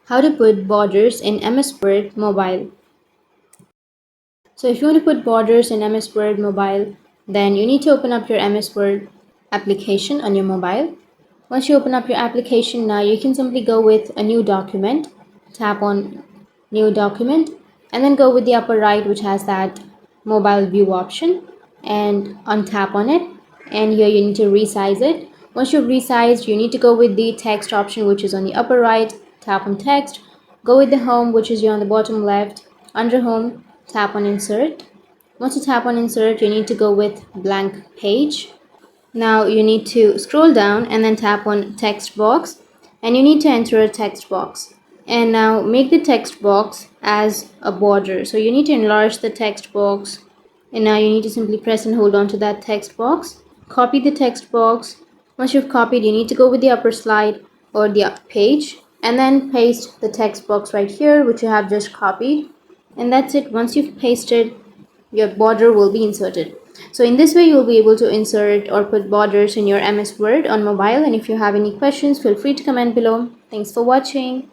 How to put borders in MS Word Mobile. So if you want to put borders in MS Word Mobile, then you need to open up your MS Word application on your mobile. Once you open up your application, now you can simply go with a new document, tap on new document, and then go with the upper right, which has that mobile view option, and untap on it. And here you need to resize it. Once you've resized, you need to go with the text option, which is on the upper right, tap on text, go with the home, which is here on the bottom left. Under home, tap on insert. Once you tap on insert, you need to go with blank page. Now you need to scroll down and then tap on text box, and you need to enter a text box. And now make the text box as a border. So you need to enlarge the text box, and now you need to simply press and hold on to that text box. Copy the text box. Once you've copied, you need to go with the upper slide or the up page, and then paste the text box right here, which you have just copied. And that's it. Once you've pasted, your border will be inserted. So in this way, you will be able to insert or put borders in your MS Word on mobile. And if you have any questions, feel free to comment below. Thanks for watching.